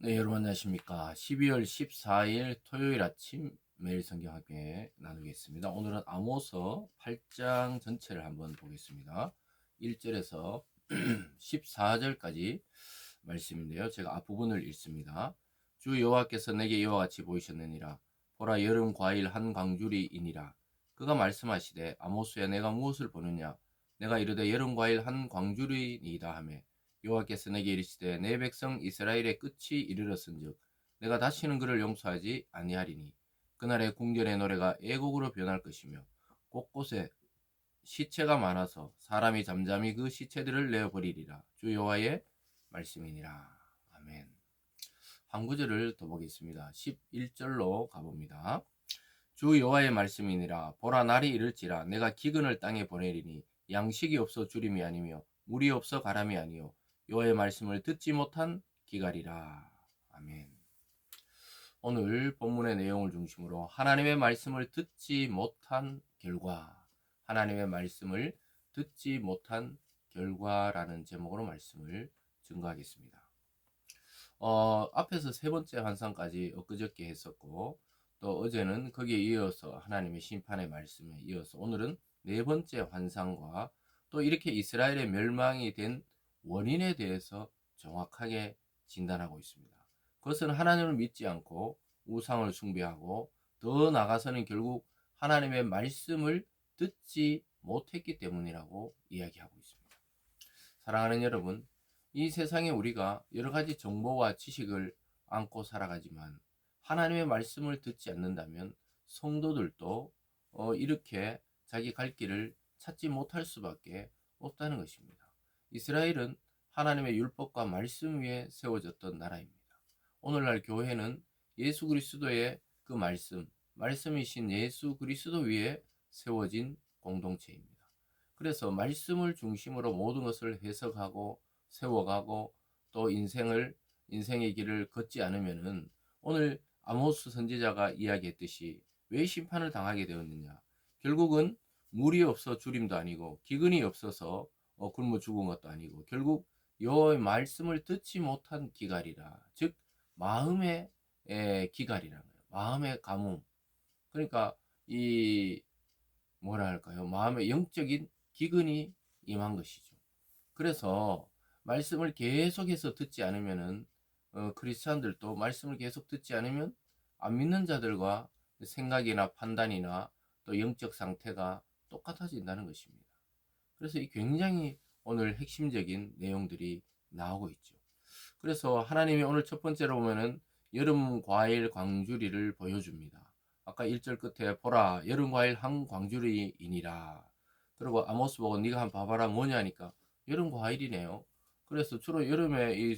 네, 여러분 안녕하십니까. 12월 14일 토요일 아침 매일 성경 함께 나누겠습니다. 오늘은 아모스 8장 전체를 한번 보겠습니다. 1절에서 14절까지 말씀인데요. 제가 앞부분을 읽습니다. 주 여호와께서 내게 이와 같이 보이셨느니라. 보라, 여름 과일 한 광주리이니라. 그가 말씀하시되, 아모스야, 내가 무엇을 보느냐? 내가 이르되 여름 과일 한 광주리이다 하며, 여호와께서 내게 이르시되, 내 백성 이스라엘의 끝이 이르렀은즉 내가 다시는 그를 용서하지 아니하리니, 그날의 궁전의 노래가 애곡으로 변할 것이며 곳곳에 시체가 많아서 사람이 잠잠히 그 시체들을 내어버리리라. 주 여호와의 말씀이니라. 아멘. 한 구절을 더 보겠습니다. 11절로 가봅니다. 주 여호와의 말씀이니라. 보라, 날이 이를지라 내가 기근을 땅에 보내리니 양식이 없어 주림이 아니며 물이 없어 가람이 아니요 여호와의 말씀을 듣지 못한 기갈이라. 아멘. 오늘 본문의 내용을 중심으로 하나님의 말씀을 듣지 못한 결과, 하나님의 말씀을 듣지 못한 결과라는 제목으로 말씀을 증거하겠습니다. 앞에서 세 번째 환상까지 엊그저께 했었고, 또 어제는 거기에 이어서 하나님의 심판의 말씀에 이어서 오늘은 네 번째 환상과 또 이렇게 이스라엘의 멸망이 된 원인에 대해서 정확하게 진단하고 있습니다. 그것은 하나님을 믿지 않고 우상을 숭배하고 더 나아가서는 결국 하나님의 말씀을 듣지 못했기 때문이라고 이야기하고 있습니다. 사랑하는 여러분, 이 세상에 우리가 여러 가지 정보와 지식을 안고 살아가지만 하나님의 말씀을 듣지 않는다면 성도들도 이렇게 자기 갈 길을 찾지 못할 수밖에 없다는 것입니다. 이스라엘은 하나님의 율법과 말씀 위에 세워졌던 나라입니다. 오늘날 교회는 예수 그리스도의 그 말씀이신 예수 그리스도 위에 세워진 공동체입니다. 그래서 말씀을 중심으로 모든 것을 해석하고 세워가고 또 인생의 길을 걷지 않으면은 오늘 아모스 선지자가 이야기했듯이 왜 심판을 당하게 되었느냐? 결국은 물이 없어 주림도 아니고 기근이 없어서 굶어 죽은 것도 아니고 결국 여호와의 말씀을 듣지 못한 기갈이라. 즉 마음의 기갈이라는 거예요. 마음의 가뭄. 그러니까 이 뭐라 할까요? 마음의 영적인 기근이 임한 것이죠. 그래서 말씀을 계속해서 듣지 않으면은 크리스찬들도 말씀을 계속 듣지 않으면 안 믿는 자들과 생각이나 판단이나 또 영적 상태가 똑같아진다는 것입니다. 그래서 이 굉장히 오늘 핵심적인 내용들이 나오고 있죠. 그래서 하나님이 오늘 첫 번째로 보면은 여름 과일 광주리를 보여줍니다. 아까 1절 끝에 보라, 여름 과일 한 광주리이니라. 그리고 아모스 보고 네가 한번 봐봐라 뭐냐니까 여름 과일이네요. 그래서 주로 여름에 이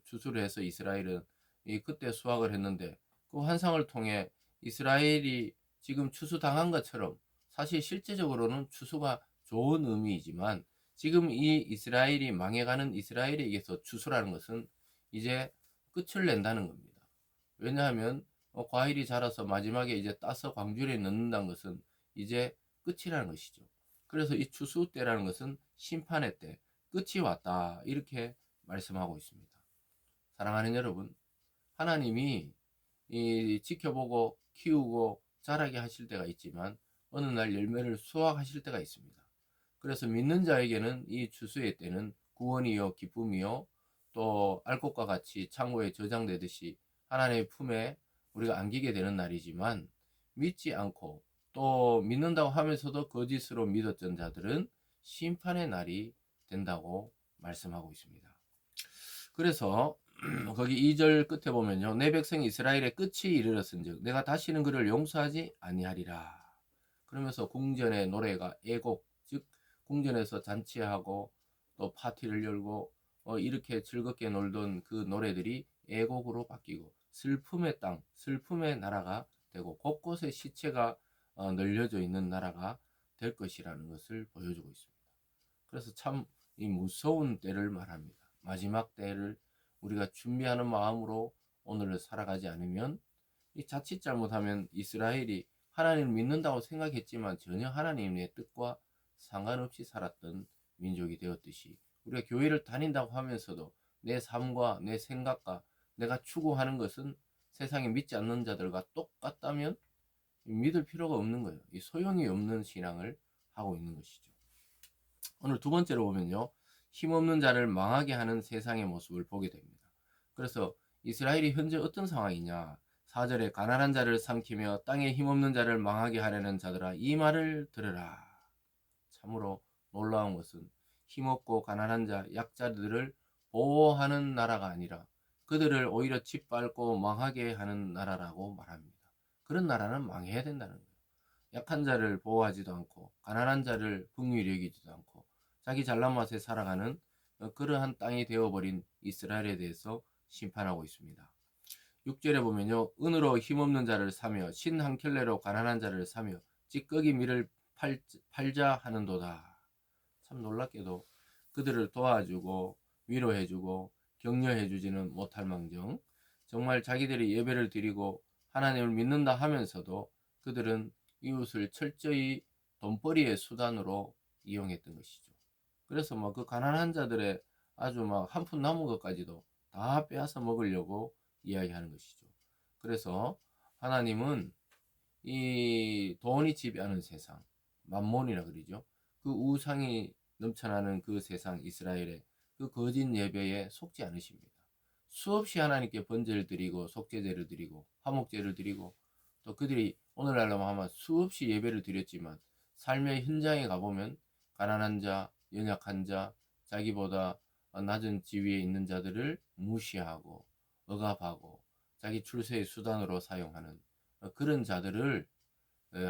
주수를 해서 이스라엘은 이 그때 수확을 했는데 그 환상을 통해 이스라엘이 지금 추수당한 것처럼 사실 실제적으로는 추수가 좋은 의미이지만 지금 이 이스라엘이 망해가는 이스라엘에게서 추수라는 것은 이제 끝을 낸다는 겁니다. 왜냐하면 과일이 자라서 마지막에 이제 따서 광주리에 넣는다는 것은 이제 끝이라는 것이죠. 그래서 이 추수 때라는 것은 심판의 때, 끝이 왔다 이렇게 말씀하고 있습니다. 사랑하는 여러분, 하나님이 이 지켜보고 키우고 자라게 하실 때가 있지만 어느 날 열매를 수확하실 때가 있습니다. 그래서 믿는 자에게는 이 추수의 때는 구원이요 기쁨이요 또 알곡과 같이 창고에 저장되듯이 하나님의 품에 우리가 안기게 되는 날이지만 믿지 않고 또 믿는다고 하면서도 거짓으로 믿었던 자들은 심판의 날이 된다고 말씀하고 있습니다. 그래서 거기 2절 끝에 보면요. 내 백성 이스라엘의 끝이 이르렀은즉 내가 다시는 그를 용서하지 아니하리라. 그러면서 궁전의 노래가 애곡, 즉 궁전에서 잔치하고 또 파티를 열고 이렇게 즐겁게 놀던 그 노래들이 애곡으로 바뀌고 슬픔의 땅, 슬픔의 나라가 되고 곳곳에 시체가 널려져 있는 나라가 될 것이라는 것을 보여주고 있습니다. 그래서 참 이 무서운 때를 말합니다. 마지막 때를 우리가 준비하는 마음으로 오늘을 살아가지 않으면 이 자칫 잘못하면 이스라엘이 하나님을 믿는다고 생각했지만 전혀 하나님의 뜻과 상관없이 살았던 민족이 되었듯이 우리가 교회를 다닌다고 하면서도 내 삶과 내 생각과 내가 추구하는 것은 세상에 믿지 않는 자들과 똑같다면 믿을 필요가 없는 거예요. 이 소용이 없는 신앙을 하고 있는 것이죠. 오늘 두 번째로 보면요. 힘없는 자를 망하게 하는 세상의 모습을 보게 됩니다. 그래서 이스라엘이 현재 어떤 상황이냐. 4절에 가난한 자를 삼키며 땅에 힘없는 자를 망하게 하려는 자들아 이 말을 들으라. 참으로 놀라운 것은 힘없고 가난한 자, 약자들을 보호하는 나라가 아니라 그들을 오히려 짓밟고 망하게 하는 나라라고 말합니다. 그런 나라는 망해야 된다는 거예요. 약한 자를 보호하지도 않고 가난한 자를 긍휼히 여기지도 않고 자기 잘난 맛에 살아가는 그러한 땅이 되어버린 이스라엘에 대해서 심판하고 있습니다. 6절에 보면요. 은으로 힘없는 자를 사며 신 한 켤레로 가난한 자를 사며 찌꺼기 밀을 팔자 하는도다. 참 놀랍게도 그들을 도와주고 위로해주고 격려해주지는 못할 망정 정말 자기들이 예배를 드리고 하나님을 믿는다 하면서도 그들은 이웃을 철저히 돈벌이의 수단으로 이용했던 것이죠. 그래서 뭐 그 가난한 자들의 아주 막 한 푼 남은 것까지도 다 빼앗아 먹으려고 이야기하는 것이죠. 그래서 하나님은 이 돈이 지배하는 세상, 만몬이라 그러죠. 그 우상이 넘쳐나는 그 세상 이스라엘의 그 거짓 예배에 속지 않으십니다. 수없이 하나님께 번제를 드리고 속죄제를 드리고 화목제를 드리고 또 그들이 오늘날로 하면 수없이 예배를 드렸지만 삶의 현장에 가보면 가난한 자, 연약한 자, 자기보다 낮은 지위에 있는 자들을 무시하고 억압하고 자기 출세의 수단으로 사용하는 그런 자들을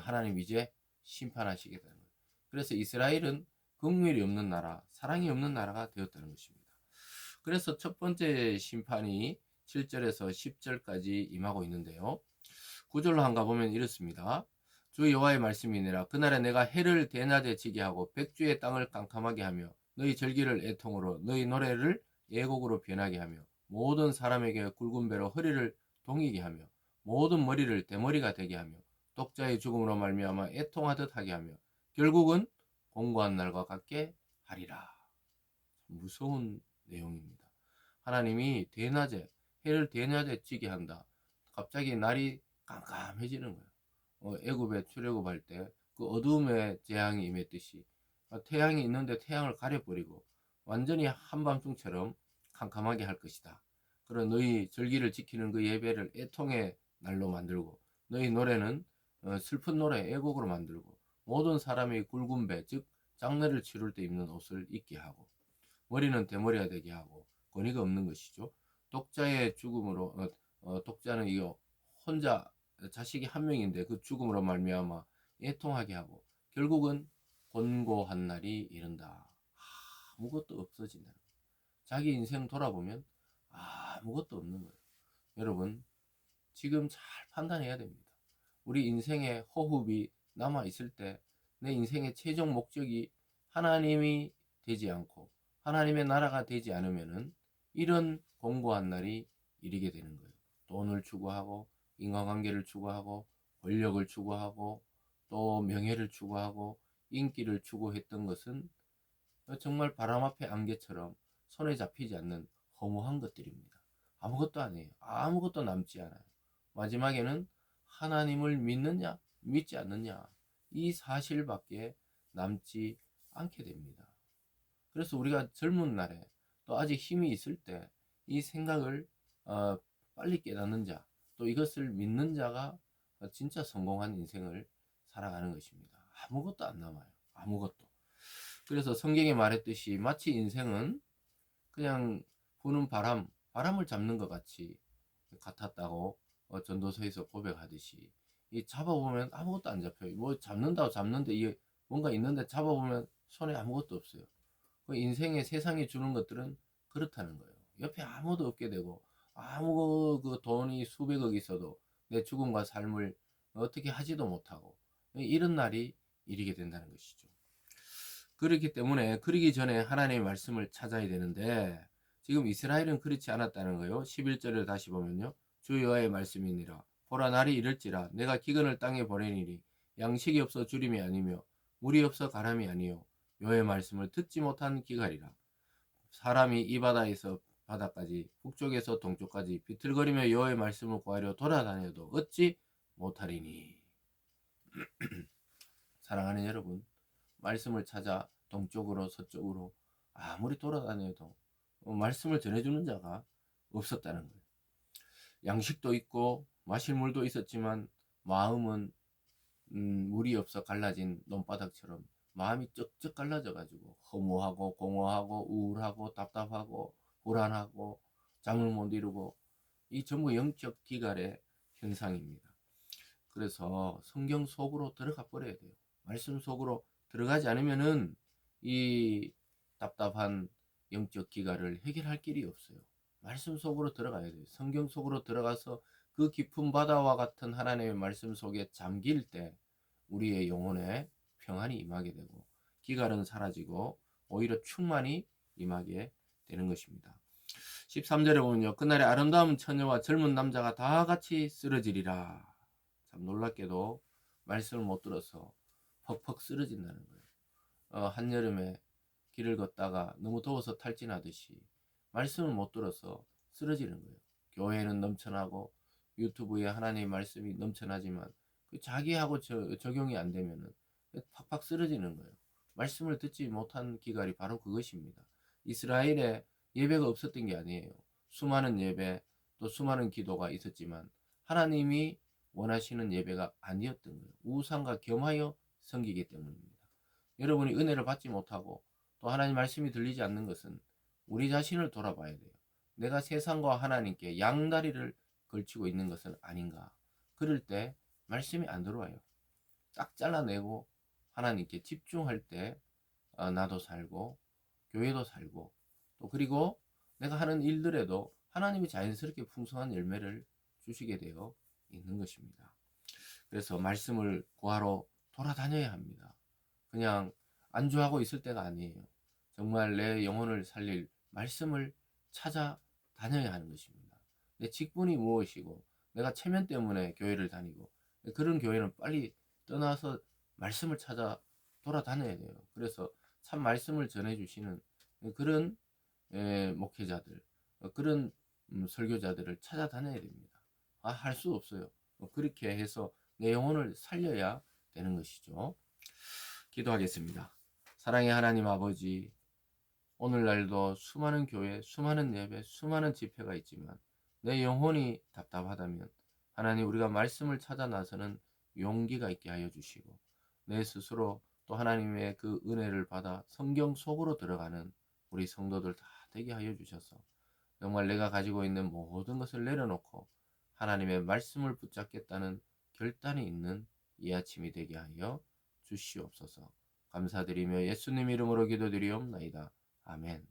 하나님 이제 심판하시게 되는 거예요. 그래서 이스라엘은 긍휼이 없는 나라, 사랑이 없는 나라가 되었다는 것입니다. 그래서 첫 번째 심판이 7절에서 10절까지 임하고 있는데요. 9절로 한가 보면 이렇습니다. 주 여호와의 말씀이니라. 그날에 내가 해를 대낮에 지게 하고 백주의 땅을 깜깜하게 하며 너희 절기를 애통으로 너희 노래를 애곡으로 변하게 하며 모든 사람에게 굵은 배로 허리를 동이게 하며 모든 머리를 대머리가 되게 하며 독자의 죽음으로 말미암아 애통하듯 하게 하며 결국은 공고한 날과 같게 하리라. 무서운 내용입니다. 하나님이 대낮에 해를 대낮에 지게 한다. 갑자기 날이 깜깜해지는 거예요. 애굽에 출애굽할 때 그 어두움의 재앙이 임했듯이 태양이 있는데 태양을 가려버리고 완전히 한밤중처럼 캄캄하게 할 것이다. 그런 너희 절기를 지키는 그 예배를 애통의 날로 만들고 너희 노래는 슬픈 노래 애곡으로 만들고 모든 사람이 굵은 배 즉 장례를 치를 때 입는 옷을 입게 하고 머리는 대머리가 되게 하고 권위가 없는 것이죠. 독자의 죽음으로 독자는 이거 혼자 자식이 한 명인데 그 죽음으로 말미암아 애통하게 하고 결국은 곤고한 날이 이른다. 아무것도 없어진다는 거예요. 자기 인생 돌아보면 아무것도 없는 거예요. 여러분 지금 잘 판단해야 됩니다. 우리 인생의 호흡이 남아 있을 때 내 인생의 최종 목적이 하나님이 되지 않고 하나님의 나라가 되지 않으면은 이런 공고한 날이 이르게 되는 거예요. 돈을 추구하고 인간관계를 추구하고 권력을 추구하고 또 명예를 추구하고 인기를 추구했던 것은 정말 바람 앞에 안개처럼 손에 잡히지 않는 허무한 것들입니다. 아무것도 아니에요. 아무것도 남지 않아요. 마지막에는 하나님을 믿느냐 믿지 않느냐 이 사실밖에 남지 않게 됩니다. 그래서 우리가 젊은 날에 또 아직 힘이 있을 때 이 생각을 빨리 깨닫는 자, 또 이것을 믿는 자가 진짜 성공한 인생을 살아가는 것입니다. 아무것도 안 남아요. 아무것도. 그래서 성경에 말했듯이 마치 인생은 그냥 부는 바람을 잡는 것 같이 같았다고 전도서에서 고백하듯이 이 잡아보면 아무것도 안 잡혀요. 뭐 잡는다고 잡는데 이게 뭔가 있는데 잡아보면 손에 아무것도 없어요. 그 인생의 세상이 주는 것들은 그렇다는 거예요. 옆에 아무도 없게 되고 아무 그 돈이 수백억 있어도 내 죽음과 삶을 어떻게 하지도 못하고 이런 날이 이르게 된다는 것이죠. 그렇기 때문에 그러기 전에 하나님의 말씀을 찾아야 되는데 지금 이스라엘은 그렇지 않았다는 거예요. 11절을 다시 보면요. 주 여호와의 말씀이니라. 보라 날이 이를지라 내가 기근을 땅에 보내니니 양식이 없어 주림이 아니며 물이 없어 가람이 아니요 여호와의 말씀을 듣지 못한 기갈이라. 사람이 이 바다에서 바다까지 북쪽에서 동쪽까지 비틀거리며 여호와의 말씀을 구하려 돌아다녀도 얻지 못하리니. 사랑하는 여러분, 말씀을 찾아 동쪽으로 서쪽으로 아무리 돌아다녀도 말씀을 전해주는 자가 없었다는 거예요. 양식도 있고 마실 물도 있었지만 마음은 물이 없어 갈라진 논바닥처럼 마음이 쩍쩍 갈라져 가지고 허무하고 공허하고 우울하고 답답하고 불안하고 잠을 못 이루고, 이 전부 영적 기갈의 현상입니다. 그래서 성경 속으로 들어가 버려야 돼요. 말씀 속으로 들어가지 않으면은 이 답답한 영적 기갈을 해결할 길이 없어요. 말씀 속으로 들어가야 돼요. 성경 속으로 들어가서 그 깊은 바다와 같은 하나님의 말씀 속에 잠길 때 우리의 영혼에 평안이 임하게 되고 기갈은 사라지고 오히려 충만이 임하게 되는 것입니다. 13절에 보면요, 그날에 아름다운 처녀와 젊은 남자가 다 같이 쓰러지리라. 참 놀랍게도 말씀을 못 들어서 퍽퍽 쓰러진다는 거예요. 한여름에 길을 걷다가 너무 더워서 탈진하듯이 말씀을 못 들어서 쓰러지는 거예요. 교회는 넘쳐나고 유튜브에 하나님의 말씀이 넘쳐나지만 자기하고 적용이 안 되면은 팍팍 쓰러지는 거예요. 말씀을 듣지 못한 기갈이 바로 그것입니다. 이스라엘에 예배가 없었던 게 아니에요. 수많은 예배, 또 수많은 기도가 있었지만 하나님이 원하시는 예배가 아니었던 거예요. 우상과 겸하여 섬기기 때문입니다. 여러분이 은혜를 받지 못하고 또 하나님 말씀이 들리지 않는 것은 우리 자신을 돌아봐야 돼요. 내가 세상과 하나님께 양다리를 걸치고 있는 것은 아닌가. 그럴 때 말씀이 안 들어와요. 딱 잘라내고 하나님께 집중할 때 나도 살고 교회도 살고 또 그리고 내가 하는 일들에도 하나님이 자연스럽게 풍성한 열매를 주시게 되어 있는 것입니다. 그래서 말씀을 구하러 돌아다녀야 합니다. 그냥 안주하고 있을 때가 아니에요. 정말 내 영혼을 살릴 말씀을 찾아다녀야 하는 것입니다. 내 직분이 무엇이고 내가 체면 때문에 교회를 다니고 그런 교회는 빨리 떠나서 말씀을 찾아 돌아다녀야 돼요. 그래서 참 말씀을 전해주시는 그런 목회자들, 그런 설교자들을 찾아다녀야 됩니다. 할 수 없어요. 그렇게 해서 내 영혼을 살려야 되는 것이죠. 기도하겠습니다. 사랑의 하나님 아버지, 오늘날도 수많은 교회, 수많은 예배, 수많은 집회가 있지만 내 영혼이 답답하다면 하나님, 우리가 말씀을 찾아 나서는 용기가 있게 하여 주시고 내 스스로 또 하나님의 그 은혜를 받아 성경 속으로 들어가는 우리 성도들 다 되게 하여 주셔서 정말 내가 가지고 있는 모든 것을 내려놓고 하나님의 말씀을 붙잡겠다는 결단이 있는 이 아침이 되게 하여 주시옵소서. 감사드리며 예수님 이름으로 기도드리옵나이다. 아멘.